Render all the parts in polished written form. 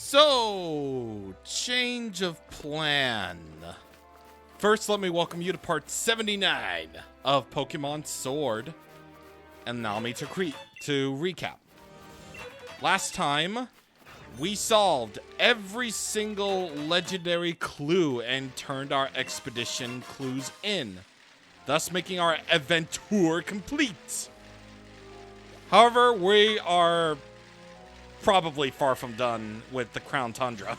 So, change of plan. First, let me welcome you to part 79 of Pokemon Sword. And allow me to recap. Last time, we solved every single legendary clue and turned our expedition clues in, thus making our adventure complete. However, we are probably far from done with the Crown Tundra.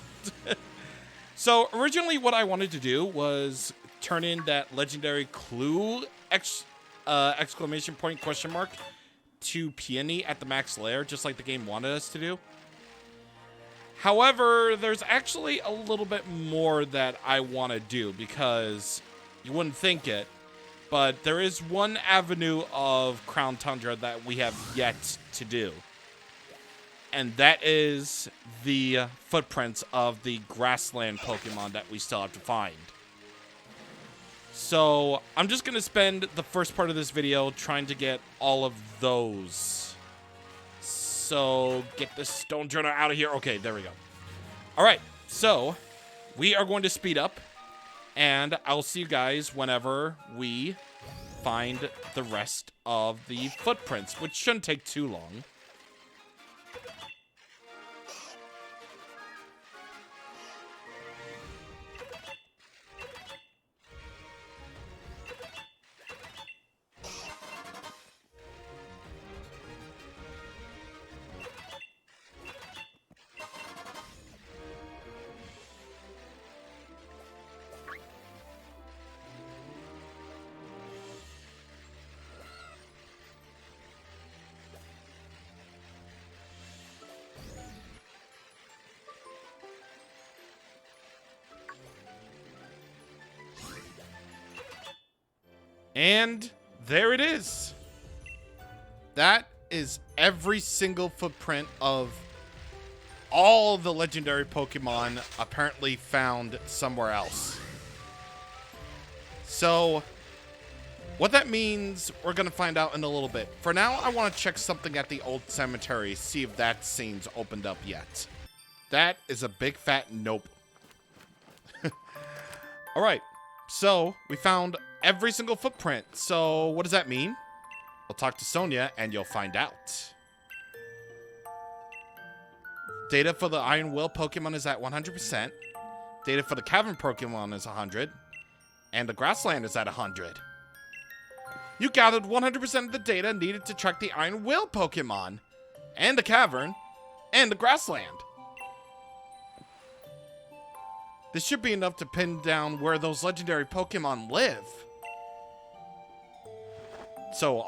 So originally what I wanted to do was turn in that legendary clue exclamation point question mark to Peony at the max lair, just like the game wanted us to do. However, there's actually a little bit more that I want to do, because you wouldn't think it, but there is one avenue of Crown Tundra that we have yet to do. And that is the footprints of the grassland Pokemon that we still have to find. So I'm just going to spend the first part of this video trying to get all of those. So get the Stone Journal out of here. Okay, there we go. All right, so we are going to speed up, and I'll see you guys whenever we find the rest of the footprints, which shouldn't take too long. And there it is. That is every single footprint of all the legendary Pokemon apparently found somewhere else. So what that means, we're going to find out in a little bit. For now, I want to check something at the old cemetery, see if that scene's opened up yet. That is a big fat nope. All right, so we found every single footprint. So what does that mean? We'll talk to Sonia and you'll find out. Data for the Iron Will Pokemon is at 100%. Data for the Cavern Pokemon is 100. And the Grassland is at 100. You gathered 100% of the data needed to track the Iron Will Pokemon, and the Cavern, and the Grassland. This should be enough to pin down where those legendary Pokemon live. So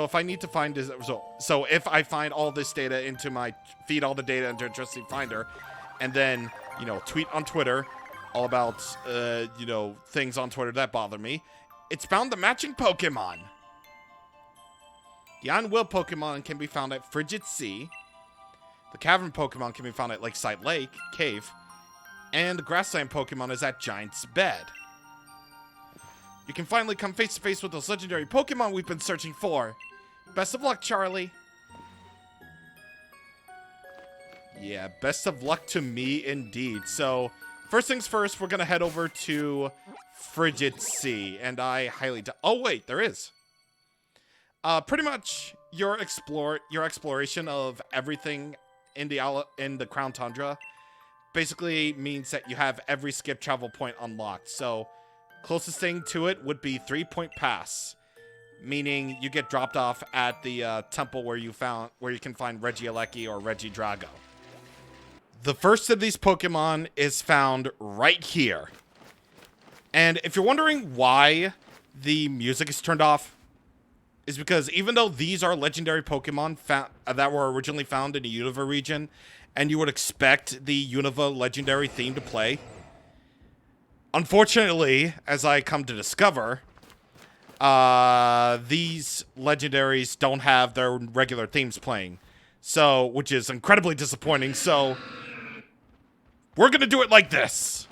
if I need to find is so if I find all this data into feed all the data into a trusty finder, and then tweet on Twitter all about things on Twitter that bother me, it's found the matching Pokemon. The Iron Will Pokemon can be found at Frigid Sea. The Cavern Pokemon can be found at Lakeside Lake Cave. And the Grassland Pokemon is at Giant's Bed. You can finally come face to face with those legendary Pokemon we've been searching for. Best of luck, Charlie. Yeah, best of luck to me indeed. So, first things first, we're going to head over to Frigid Sea. And I highly oh, wait, there is. Pretty much your exploration of everything in the Crown Tundra basically means that you have every skip travel point unlocked. So, closest thing to it would be 3 Point Pass, meaning you get dropped off at the temple where you can find Regieleki or Regidrago. The first of these Pokemon is found right here. And if you're wondering why the music is turned off, is because even though these are legendary Pokemon that were originally found in the Unova region, and you would expect the Unova legendary theme to play, unfortunately, as I come to discover, these legendaries don't have their regular themes playing. So, which is incredibly disappointing. So, we're gonna do it like this.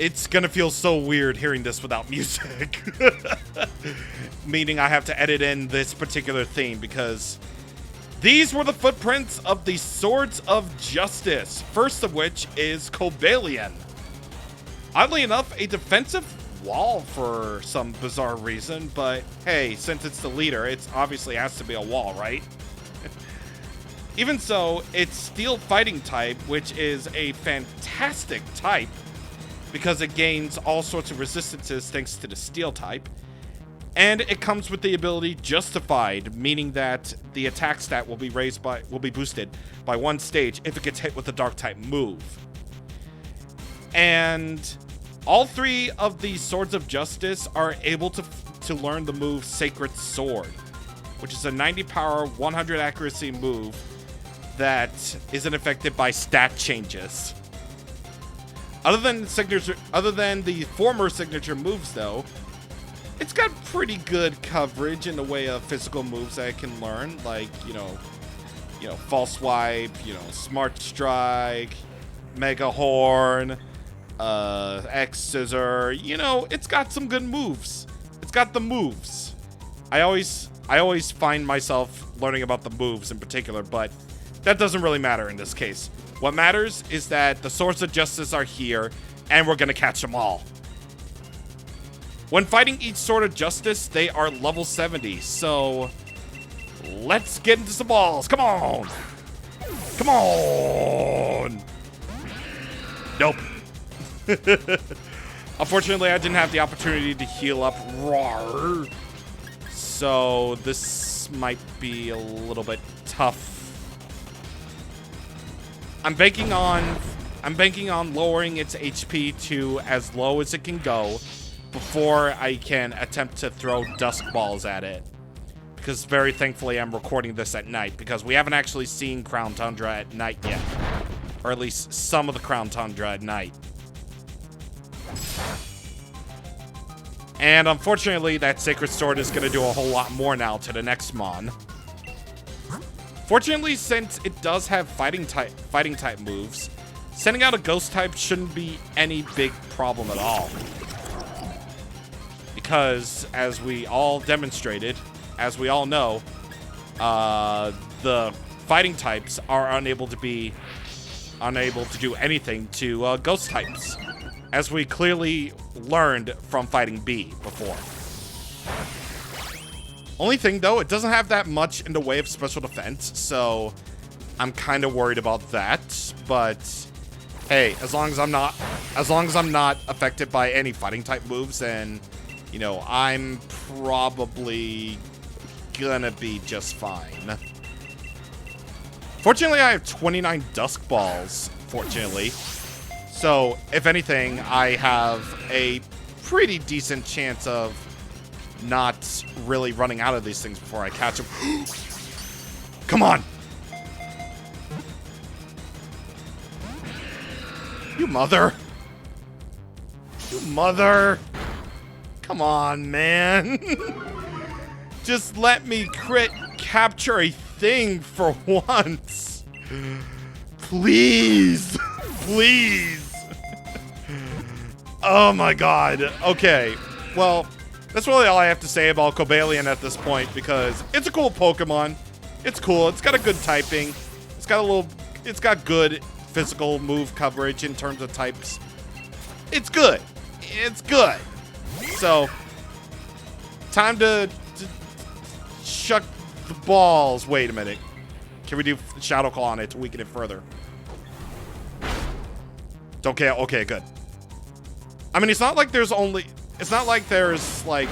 It's gonna feel so weird hearing this without music. Meaning I have to edit in this particular theme because these were the footprints of the Swords of Justice. First of which is Kobelian. Oddly enough, a defensive wall for some bizarre reason, but hey, since it's the leader, it obviously has to be a wall, right? Even so, it's Steel Fighting type, which is a fantastic type because it gains all sorts of resistances thanks to the Steel type. And it comes with the ability Justified, meaning that the attack stat will be boosted by 1 stage if it gets hit with a Dark type move. And all 3 of the Swords of Justice are able to learn the move Sacred Sword, which is a 90 power, 100 accuracy move that isn't affected by stat changes. Other than the former signature moves, though, it's got pretty good coverage in the way of physical moves that it can learn, like False Swipe, Smart Strike, Mega Horn, X Scissor. It's got some good moves. It's got the moves. I always find myself learning about the moves in particular, but that doesn't really matter in this case. What matters is that the Swords of Justice are here, and we're gonna catch them all. When fighting each Sword of Justice, they are level 70, so let's get into some balls. Come on! Come on! Nope. Unfortunately, I didn't have the opportunity to heal up. Roar. So this might be a little bit tough. I'm banking on lowering its HP to as low as it can go before I can attempt to throw dusk balls at it. Because very thankfully I'm recording this at night because we haven't actually seen Crown Tundra at night yet. Or at least some of the Crown Tundra at night. And unfortunately that Sacred Sword is going to do a whole lot more now to the next Mon. Fortunately, since it does have fighting type moves, sending out a Ghost type shouldn't be any big problem at all. Because, as we all demonstrated, as we all know, the fighting types are unable to do anything to Ghost types, as we clearly learned from fighting B before. Only thing, though, it doesn't have that much in the way of special defense, so I'm kind of worried about that. But hey, as long as I'm not affected by any fighting type moves, then I'm probably gonna be just fine. Fortunately, I have 29 Dusk Balls. Fortunately, so if anything, I have a pretty decent chance of not really running out of these things before I catch them. Come on! You mother! You mother! Come on, man! Just let me crit capture a thing for once! Please! Please! Oh my god. Okay, well, that's really all I have to say about Kobelian at this point, because it's a cool Pokemon. It's cool. It's got a good typing. It's got good physical move coverage in terms of types. It's good. It's good. So, time to chuck the balls. Wait a minute. Can we do Shadow Claw on it to weaken it further? Okay, okay, good. I mean, it's not like there's like,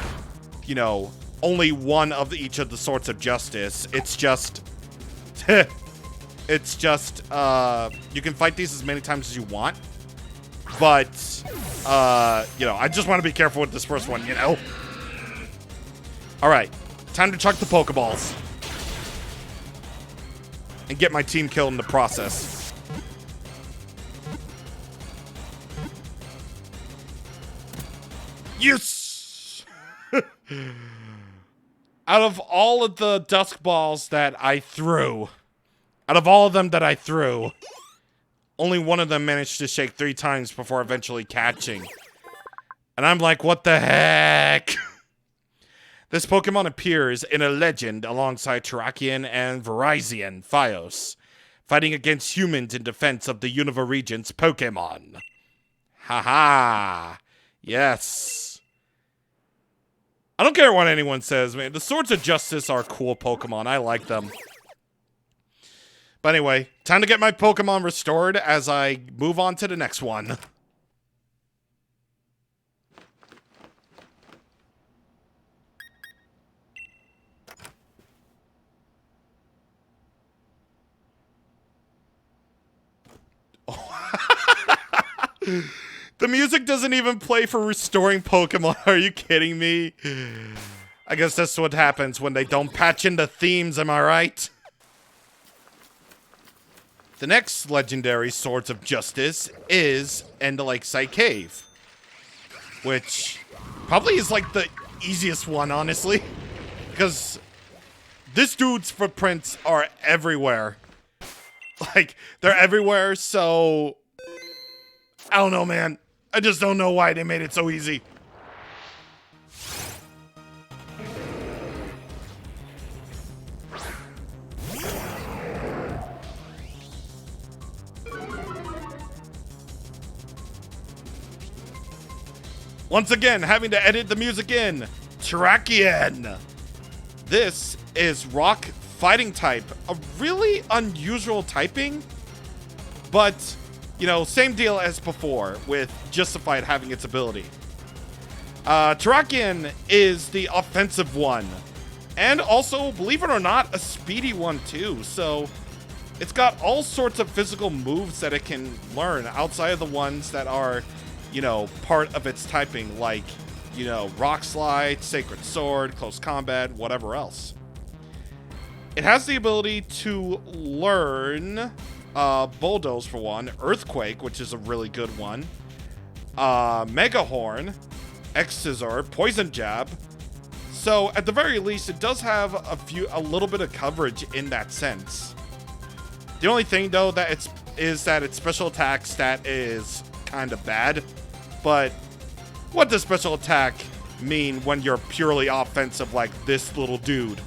only one of each of the Swords of Justice. It's just, you can fight these as many times as you want. But, I just want to be careful with this first one, All right, time to chuck the Pokeballs. And get my team killed in the process. Yes! Out of all of the Dusk Balls that I threw, out of all of them that I threw, only one of them managed to shake 3 times before eventually catching. And I'm like, what the heck? This Pokemon appears in a legend alongside Terrakion and Virizion Fios, fighting against humans in defense of the Unova region's Pokemon. Haha. Yes. I don't care what anyone says, man. The Swords of Justice are cool Pokemon. I like them. But anyway, time to get my Pokemon restored as I move on to the next one. The music doesn't even play for restoring Pokemon. Are you kidding me? I guess that's what happens when they don't patch in the themes, am I right? The next legendary Swords of Justice is in the Lakeside Cave, which probably is like the easiest one, honestly, because this dude's footprints are everywhere. Like, they're everywhere, so I don't know, man. I just don't know why they made it so easy. Once again, having to edit the music in. Terrakion. This is rock fighting type. A really unusual typing, but you know, same deal as before with Justified having its ability. Terrakion is the offensive one. And also, believe it or not, a speedy one too. So, it's got all sorts of physical moves that it can learn outside of the ones that are, you know, part of its typing. Like, you know, Rock Slide, Sacred Sword, Close Combat, whatever else. It has the ability to learn Bulldoze for one, Earthquake, which is a really good one, Mega Horn, X-Scissor, Poison Jab. So at the very least, it does have a little bit of coverage in that sense. The only thing though that is that its special attack stat is kind of bad. But what does special attack mean when you're purely offensive like this little dude?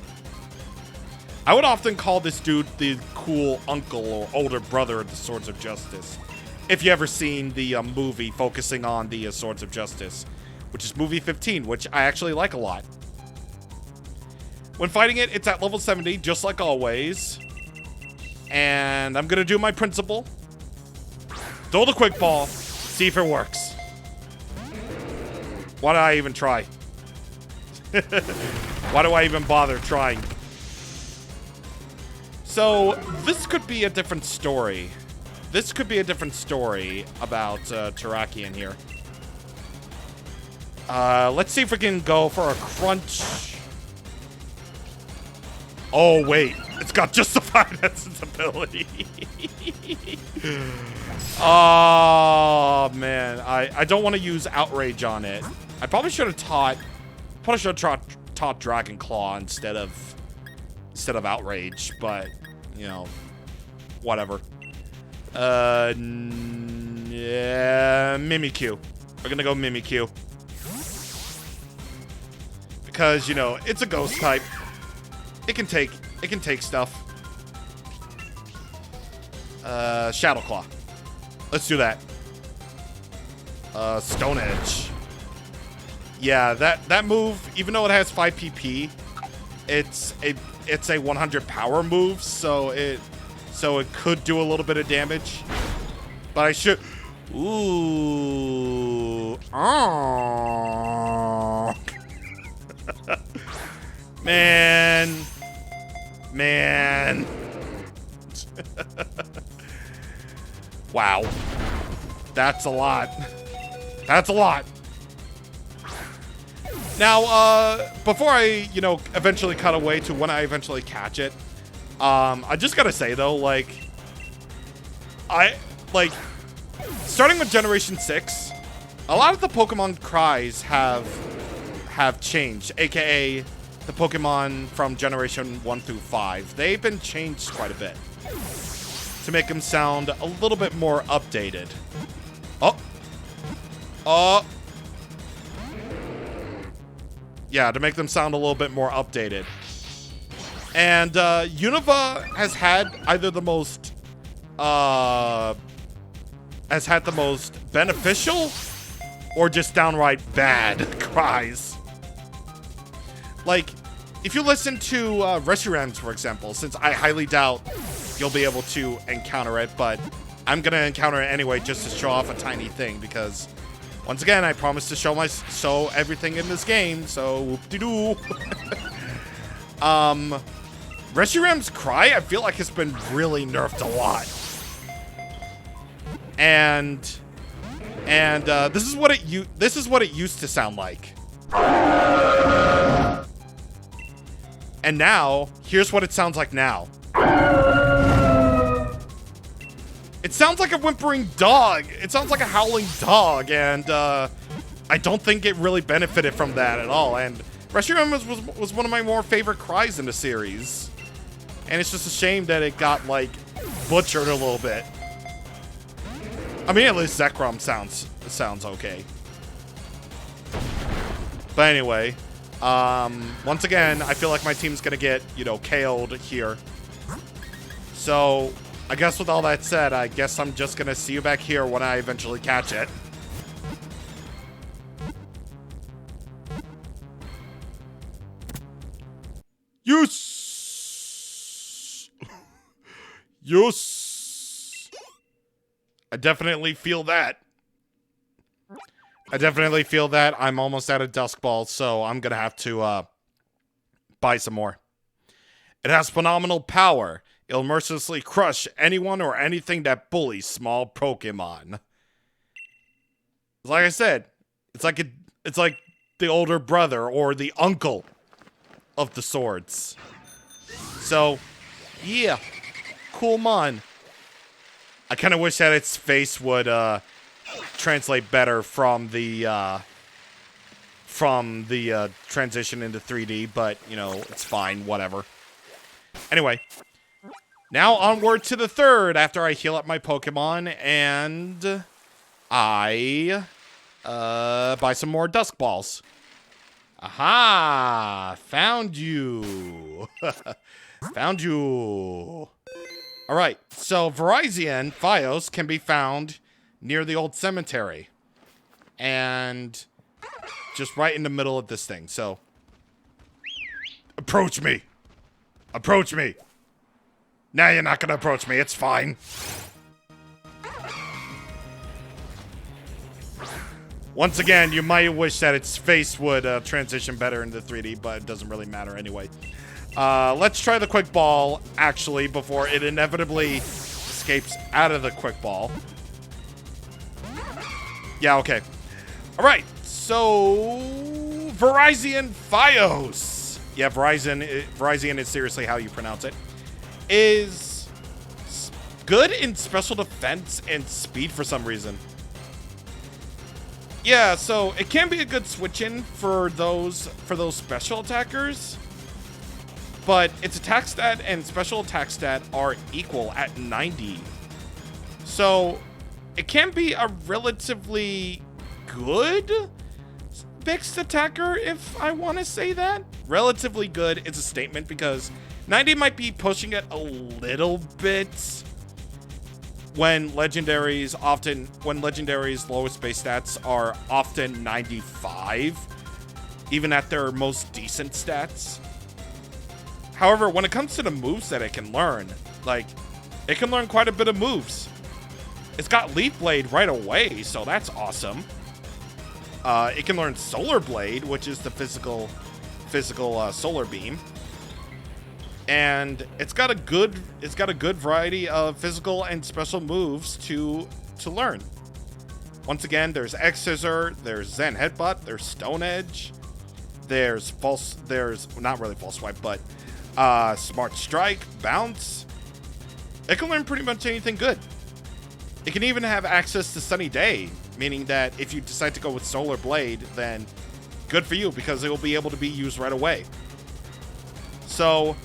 I would often call this dude the cool uncle or older brother of the Swords of Justice. If you ever seen the movie focusing on the Swords of Justice, which is movie 15, which I actually like a lot. When fighting it, it's at level 70, just like always. And I'm gonna do my principle. Throw the quick ball, see if it works. Why do I even try? Why do I even bother trying? So, this could be a different story. This could be a different story about Terrakion here. Let's see if we can go for a crunch. Oh, wait. It's got Justified as its ability. Oh, man. I don't want to use Outrage on it. I probably should have taught Dragon Claw instead of Outrage, but you know, whatever. Yeah, Mimikyu. We're gonna go Mimikyu because you know it's a ghost type. It can take stuff. Shadow Claw. Let's do that. Stone Edge. Yeah, that move, even though it has 5 PP, it's a 100 power move, so it could do a little bit of damage. But I should. Ooh. Oh. Man. Wow. That's a lot. That's a lot. Now, before I, you know, eventually cut away to when I eventually catch it, I just gotta say, though, starting with Generation 6, a lot of the Pokemon cries have changed, aka the Pokemon from Generation 1 through 5. They've been changed quite a bit. to make them sound a little bit more updated. Oh. Oh. Yeah, to make them sound a little bit more updated. And Unova has had either the most beneficial or just downright bad cries. Like, if you listen to Reshiram's, for example, since I highly doubt you'll be able to encounter it, but I'm gonna encounter it anyway just to show off a tiny thing, because once again, I promised to show everything in this game, so whoop-de-doo. Reshiram's cry, I feel like, has been really nerfed a lot. And this is what it used to sound like. And now, here's what it sounds like now. It sounds like a whimpering dog. It sounds like a howling dog, and I don't think it really benefited from that at all. And Reshiram was one of my more favorite cries in the series. And it's just a shame that it got, like, butchered a little bit. I mean, at least Zekrom sounds okay. But anyway, once again, I feel like my team's gonna get, you know, KO'd here. So, I guess with all that said, I guess I'm just gonna see you back here when I eventually catch it. Yes! Yes! I definitely feel that. I'm almost out of Dusk Balls, so I'm gonna have to buy some more. It has phenomenal power. It'll mercilessly crush anyone or anything that bullies small Pokémon. Like I said, it's like the older brother or the uncle of the swords. So, yeah, cool mon. I kind of wish that its face would translate better from the transition into 3D, but you know, it's fine, whatever. Anyway, now onward to the third after I heal up my Pokemon and I buy some more Dusk Balls. Aha! Found you! Found you! Alright, so Verizon Fios can be found near the old cemetery. And just right in the middle of this thing, so. Approach me! Approach me! Now you're not gonna approach me, it's fine. Once again, you might wish that its face would transition better into 3D, but it doesn't really matter anyway. Let's try the Quick Ball, actually, before it inevitably escapes out of the Quick Ball. Yeah, okay. Alright, so Verizon Fios. Yeah, Verizon is seriously how you pronounce it. Is good in special defense and speed for some reason. Yeah, so it can be a good switch-in for those special attackers, but its attack stat and special attack stat are equal at 90. So it can be a relatively good mixed attacker, if I want to say that. Relatively good is a statement because 90 might be pushing it a little bit. When Legendary's lowest base stats are often 95, even at their most decent stats. However, when it comes to the moves that it can learn, like, it can learn quite a bit of moves. It's got Leaf Blade right away, so that's awesome. It can learn Solar Blade, which is the physical solar beam. And it's got a good variety of physical and special moves to learn. Once again, there's X Scissor, there's Zen Headbutt, there's Stone Edge, there's not really False Swipe, but Smart Strike, Bounce. It can learn pretty much anything good. It can even have access to Sunny Day, meaning that if you decide to go with Solar Blade, then good for you because it will be able to be used right away. So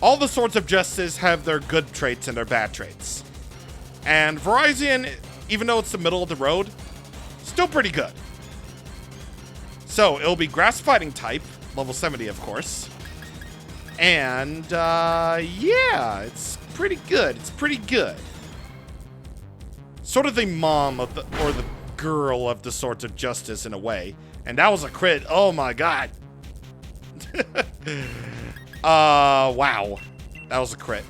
all the Swords of Justice have their good traits and their bad traits. And Verizon, even though it's the middle of the road, still pretty good. So, it'll be grass fighting type, level 70, of course. And, yeah, it's pretty good. It's pretty good. Sort of the mom of the, or the girl of the Swords of Justice in a way. And that was a crit. Oh my god. Wow. That was a crit.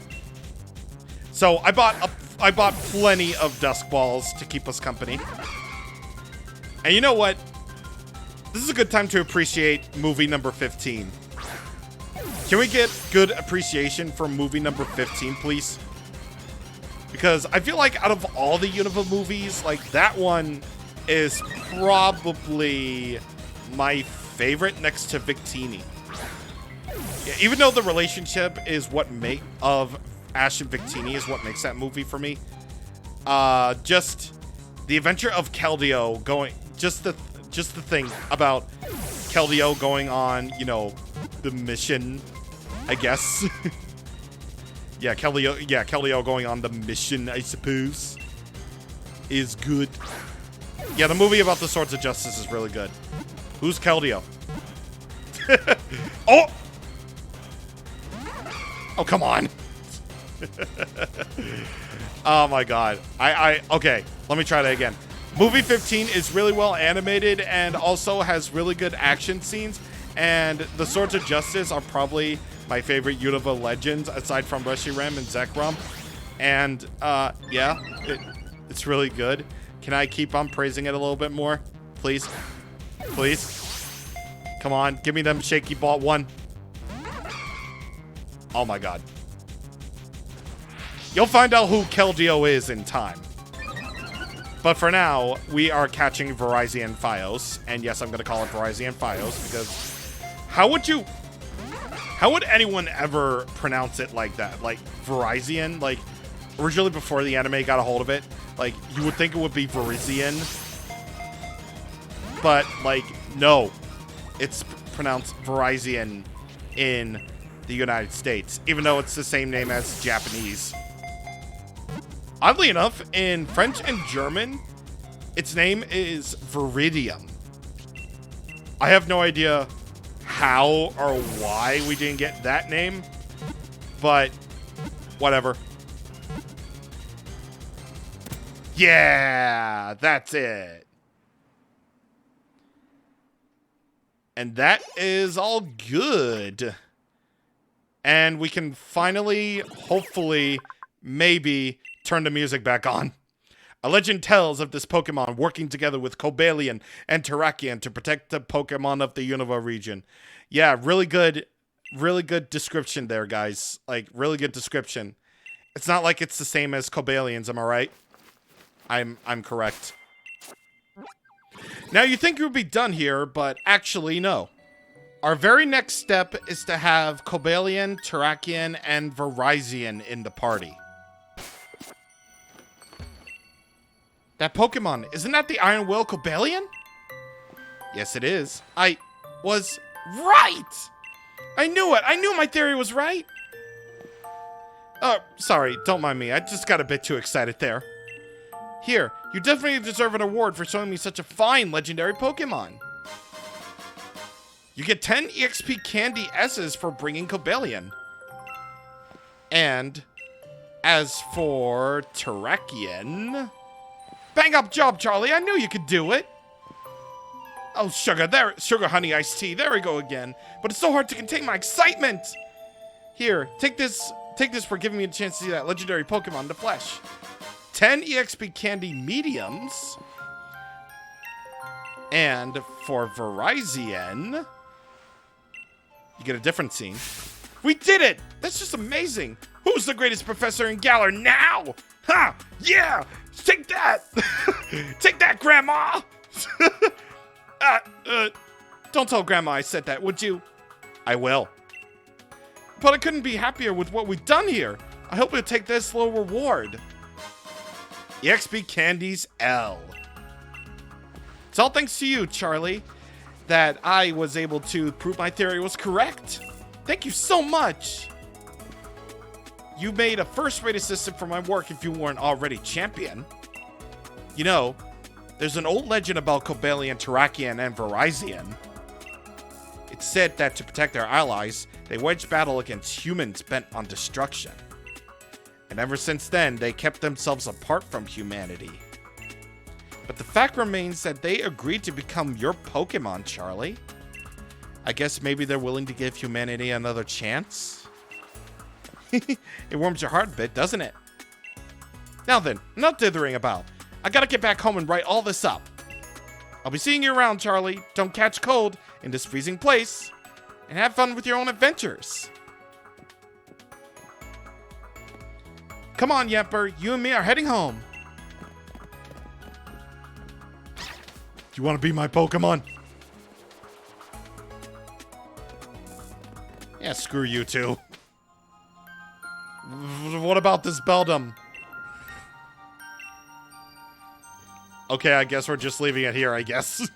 So I bought plenty of Dusk Balls to keep us company. And you know what? This is a good time to appreciate movie number 15. Can we get good appreciation for movie number 15, please? Because I feel like out of all the Unova movies, like that one is probably my favorite next to Victini. Yeah, even though the relationship is what of Ash and Victini is what makes that movie for me. Just the adventure of Keldeo going, just the thing about Keldeo going on, you know, the mission, I guess. Keldeo going on the mission, I suppose, is good. Yeah, the movie about the Swords of Justice is really good. Who's Keldeo? Oh! Oh, come on. Oh my god. Okay, let me try that again. Movie 15 is really well animated and also has really good action scenes. And the Swords of Justice are probably my favorite Unova legends, aside from Reshiram and Zekrom. And, yeah, it's really good. Can I keep on praising it a little bit more? Please? Please? Come on, give me them shaky ball. One. Oh my god. You'll find out who Keldeo is in time. But for now, we are catching Verizon Fios. And yes, I'm going to call it Verizon Fios because how would anyone ever pronounce it like that? Like Verizon? Like originally before the anime got a hold of it, like you would think it would be Verizon. But like, no, it's pronounced Verizon in the United States, even though it's the same name as Japanese. Oddly enough, in French and German, its name is Viridium. I have no idea how or why we didn't get that name, but whatever. Yeah, that's it. And that is all good. And we can finally, hopefully, maybe turn the music back on. A legend tells of this Pokemon working together with Kobelian and Terrakion to protect the Pokemon of the Unova region. Yeah, really good description there, guys. Like, really good description. It's not like it's the same as Kobelian's, am I right? I'm correct. Now, you think you would be done here, but actually, no. Our very next step is to have Kobelian, Terrakion, and Verizon in the party. That Pokemon, isn't that the Iron Will Kobelian? Yes, it is. I was right! I knew it! I knew my theory was right! Oh, sorry, don't mind me. I just got a bit too excited there. Here, you definitely deserve an award for showing me such a fine legendary Pokemon. You get 10 EXP Candy S's for bringing Kobelian. And as for Terrakion... Bang up job, Charlie. I knew you could do it. Oh, sugar honey iced tea. There we go again. But it's so hard to contain my excitement. Here, take this for giving me a chance to see that legendary Pokemon in the flesh. 10 EXP Candy Mediums. And for Verizon, you get a different scene. We did it! That's just amazing. Who's the greatest professor in Galar now? Ha! Yeah! Take that! Take that, Grandma! Don't tell Grandma I said that, would you? I will. But I couldn't be happier with what we've done here. I hope you'll take this little reward. EXP Candies L. It's all thanks to you, Charlie, that I was able to prove my theory was correct. Thank you so much. you made a first-rate assistant for my work if you weren't already champion. You know, there's an old legend about Kobelian, Terrakian, and Verizon. It's said that to protect their allies, they waged battle against humans bent on destruction. And ever since then, they kept themselves apart from humanity. But the fact remains that they agreed to become your Pokemon, Charlie. I guess maybe they're willing to give humanity another chance? It warms your heart a bit, doesn't it? Now then, enough dithering about. I gotta get back home and write all this up. I'll be seeing you around, Charlie. Don't catch cold in this freezing place. And have fun with your own adventures. Come on, Yemper. You and me are heading home. Do you want to be my Pokemon? Yeah, screw you two. What about this Beldum? Okay, I guess we're just leaving it here, I guess.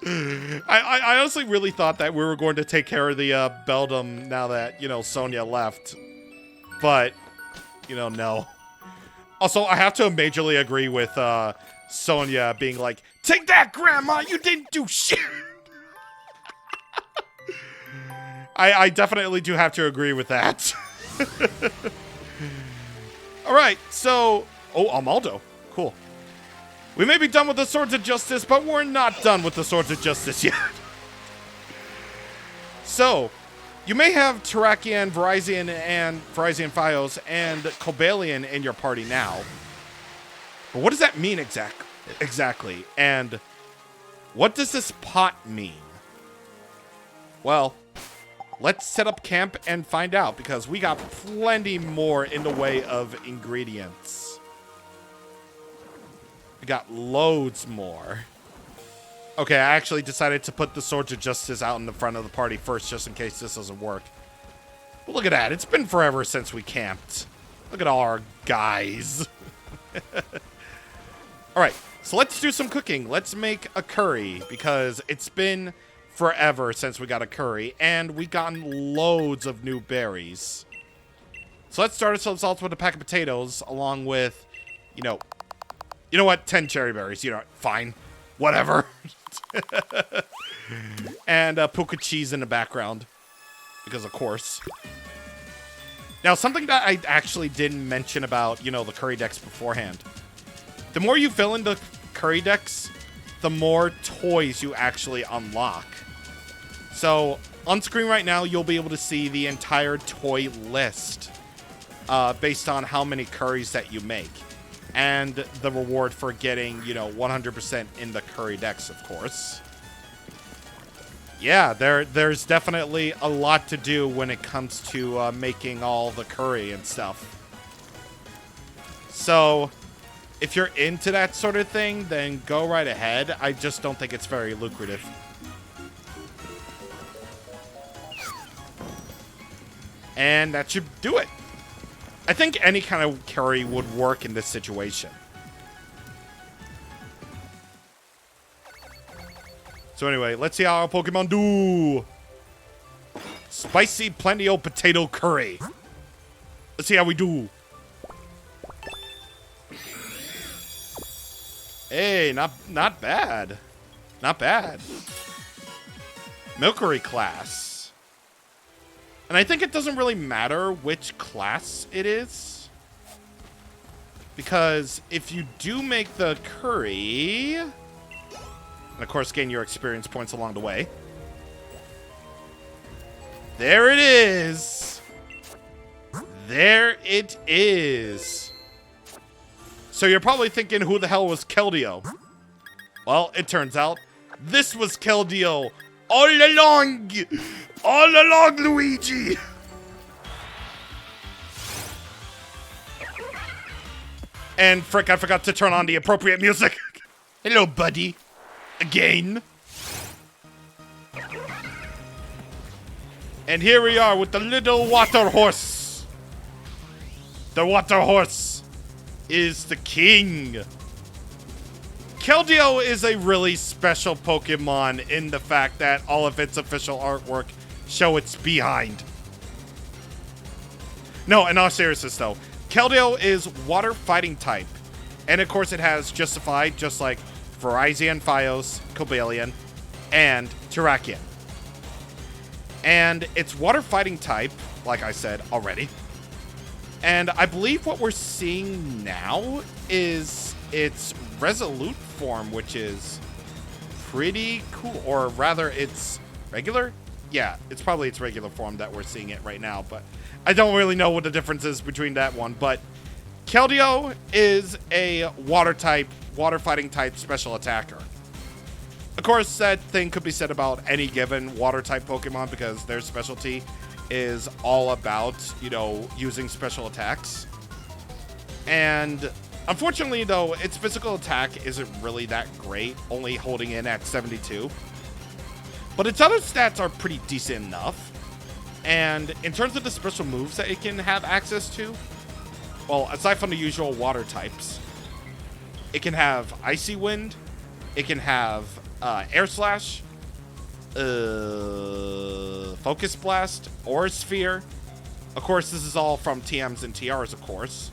I honestly really thought that we were going to take care of the Beldum now that, you know, Sonia left. But, you know, no. Also, I have to majorly agree with Sonia being like, "Take that, Grandma! You didn't do shit!" I definitely do have to agree with that. Alright, so... Oh, Amaldo. Cool. We may be done with the Swords of Justice, but we're not done with the Swords of Justice yet. So, you may have Terrakian, Verizon Fios, and Kobelian in your party now. But what does that mean exactly? And what does this pot mean? Well, let's set up camp and find out, because we got plenty more in the way of ingredients. We got loads more. Okay, I actually decided to put the Swords of Justice out in the front of the party first, just in case this doesn't work. But look at that. It's been forever since we camped. Look at all our guys. Alright, so let's do some cooking. Let's make a curry, because it's been forever since we got a curry, and we gotten loads of new berries. So let's start ourselves off with a pack of potatoes, along with, you know what, 10 cherry berries, you know, fine, whatever. And puka cheese in the background, because of course. Now, something that I actually didn't mention about, you know, the curry decks beforehand. The more you fill in the curry decks, the more toys you actually unlock. So, on screen right now, you'll be able to see the entire toy list based on how many curries that you make. And the reward for getting, you know, 100% in the curry decks, of course. Yeah, there's definitely a lot to do when it comes to making all the curry and stuff. So, if you're into that sort of thing, then go right ahead. I just don't think it's very lucrative. And that should do it. I think any kind of curry would work in this situation. So anyway, let's see how our Pokemon do. Spicy plenty old potato curry. Let's see how we do. Hey, not bad. Not bad. Milkery class. And I think it doesn't really matter which class it is. Because if you do make the curry, and of course gain your experience points along the way. There it is. There it is. So you're probably thinking, who the hell was Keldeo? Well, it turns out this was Keldeo all along. All along, Luigi! And frick, I forgot to turn on the appropriate music. Hello, buddy. Again. And here we are with the little water horse. The water horse is the king. Keldeo is a really special Pokemon in the fact that all of its official artwork show its behind. No, in all seriousness, though. Keldeo is water fighting type. And, of course, it has Justified, just like Virizion, Fios, Kobelian, and Terrakion. And it's water fighting type, like I said already. And I believe what we're seeing now is its Resolute form, which is pretty cool. Or rather, it's regular? Yeah, it's probably its regular form that we're seeing it right now. But I don't really know what the difference is between that one. But Keldeo is a water fighting type special attacker. Of course, that thing could be said about any given water type Pokemon because their specialty is all about, you know, using special attacks. And unfortunately, though, its physical attack isn't really that great, only holding in at 72. But its other stats are pretty decent enough. And in terms of the special moves that it can have access to, well, aside from the usual water types, it can have Icy Wind, it can have Air Slash, Focus Blast, Aura Sphere. Of course, this is all from TMs and TRs, of course.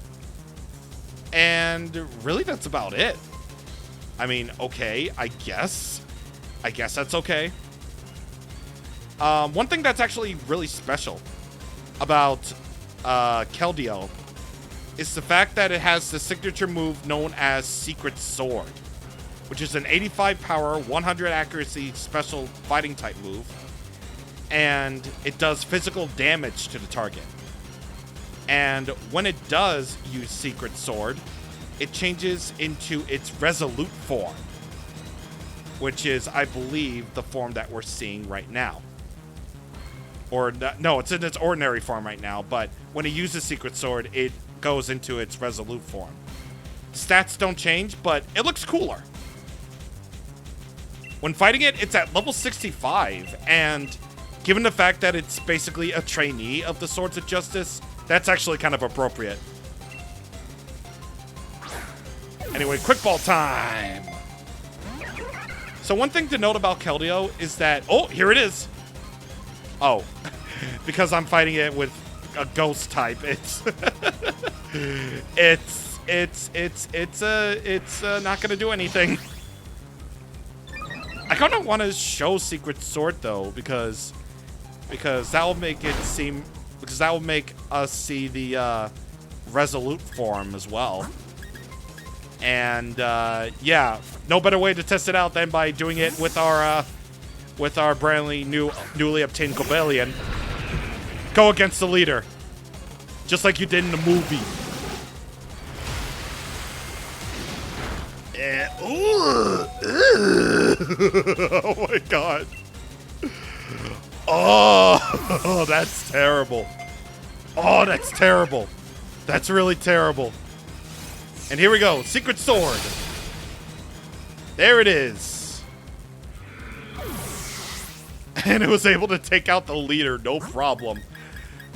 And really, that's about it. I mean, okay, I guess that's okay. One thing that's actually really special about Keldeo is the fact that it has the signature move known as Secret Sword, which is an 85 power, 100 accuracy special fighting type move, and it does physical damage to the target. And when it does use Secret Sword, it changes into its Resolute form, which is, I believe, the form that we're seeing right now. Or, no, it's in its ordinary form right now, but when it uses Secret Sword, it goes into its Resolute form. Stats don't change, but it looks cooler. When fighting it, it's at level 65, and given the fact that it's basically a trainee of the Swords of Justice, that's actually kind of appropriate. Anyway, quick ball time! So one thing to note about Keldeo is that... Oh, here it is! Oh, because I'm fighting it with a ghost type, it's... it's not gonna do anything. I kind of want to show Secret Sword though, because that will make it seem, because that will make us see the Resolute form as well. And yeah, no better way to test it out than by doing it with our newly obtained Kobelian. Go against the leader, just like you did in the movie. Oh my god. Oh, that's terrible. Oh, that's terrible. That's really terrible. And here we go. Secret Sword. There it is. And it was able to take out the leader, no problem.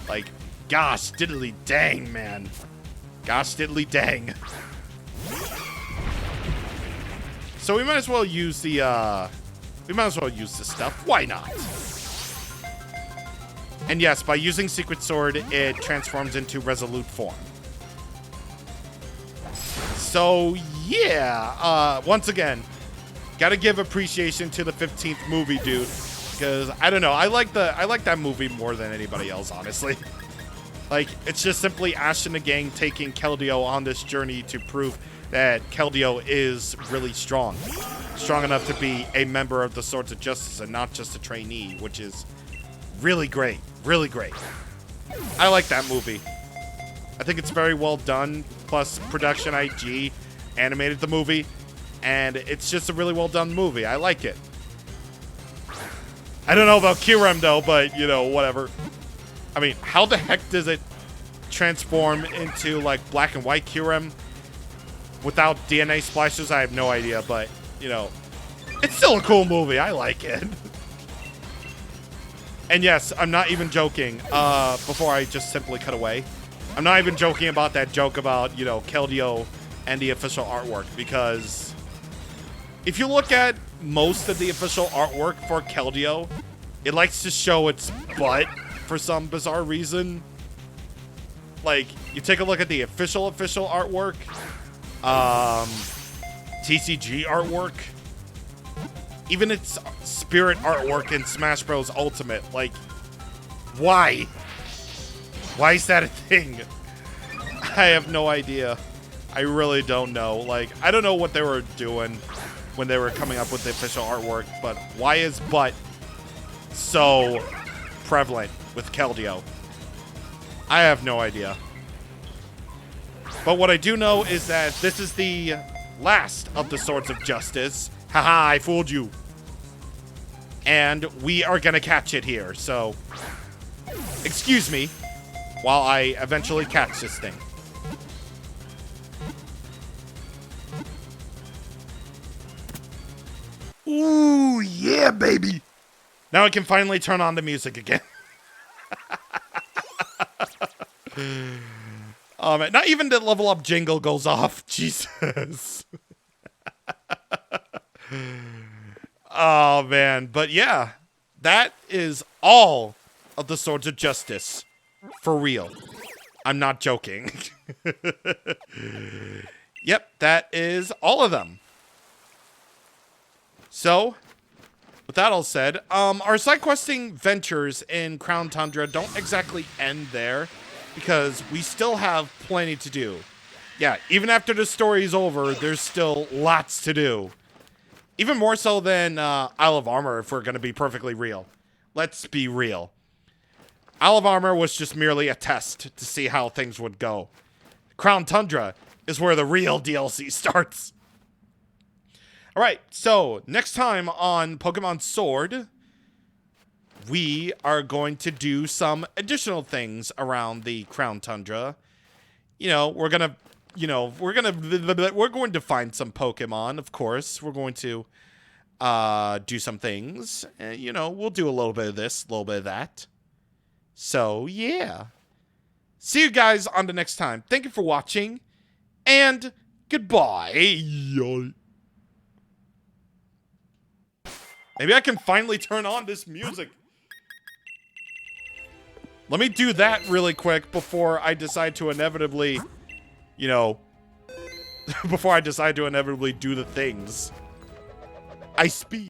Like, gosh diddly dang, man. Gosh diddly dang. So we might as well use the, this stuff. Why not? And yes, by using Secret Sword, it transforms into Resolute form. So, yeah. Once again, gotta give appreciation to the 15th movie, dude. Because, I don't know, I like that movie more than anybody else, honestly. Like, it's just simply Ash and the gang taking Keldeo on this journey to prove that Keldeo is really strong. Strong enough to be a member of the Swords of Justice and not just a trainee, which is really great. Really great. I like that movie. I think it's very well done. Plus, Production IG animated the movie, and it's just a really well done movie. I like it. I don't know about Kyurem, though, but, you know, whatever. I mean, how the heck does it transform into, like, black and white Kyurem without DNA splashes? I have no idea, but, you know, it's still a cool movie. I like it. And yes, I'm not even joking, before I just simply cut away. I'm not even joking about that joke about, you know, Keldeo and the official artwork, because if you look at most of the official artwork for Keldeo, it likes to show its butt for some bizarre reason. Like, you take a look at the official artwork, TCG artwork, even its spirit artwork in Smash Bros. Ultimate. Like, why? Why is that a thing? I have no idea. I really don't know. Like, I don't know what they were doing when they were coming up with the official artwork, but why is butt so prevalent with Keldeo? I have no idea. But what I do know is that this is the last of the Swords of Justice. Haha, I fooled you. And we are gonna catch it here, so excuse me while I eventually catch this thing. Ooh, yeah, baby. Now I can finally turn on the music again. Oh, man. Not even the level up jingle goes off. Jesus. Oh, man. But yeah, that is all of the Swords of Justice. For real. I'm not joking. Yep, that is all of them. So, with that all said, our side questing ventures in Crown Tundra don't exactly end there, because we still have plenty to do. Yeah, even after the story's over, there's still lots to do. Even more so than Isle of Armor, if we're going to be perfectly real. Let's be real. Isle of Armor was just merely a test to see how things would go. Crown Tundra is where the real DLC starts. Alright, so next time on Pokemon Sword, we are going to do some additional things around the Crown Tundra. You know, we're going to find some Pokemon, of course. We're going to do some things. You know, we'll do a little bit of this, a little bit of that. So, yeah. See you guys on the next time. Thank you for watching, and goodbye. Maybe I can finally turn on this music. Let me do that really quick before I decide to inevitably, you know, before I decide to inevitably do the things. I speed.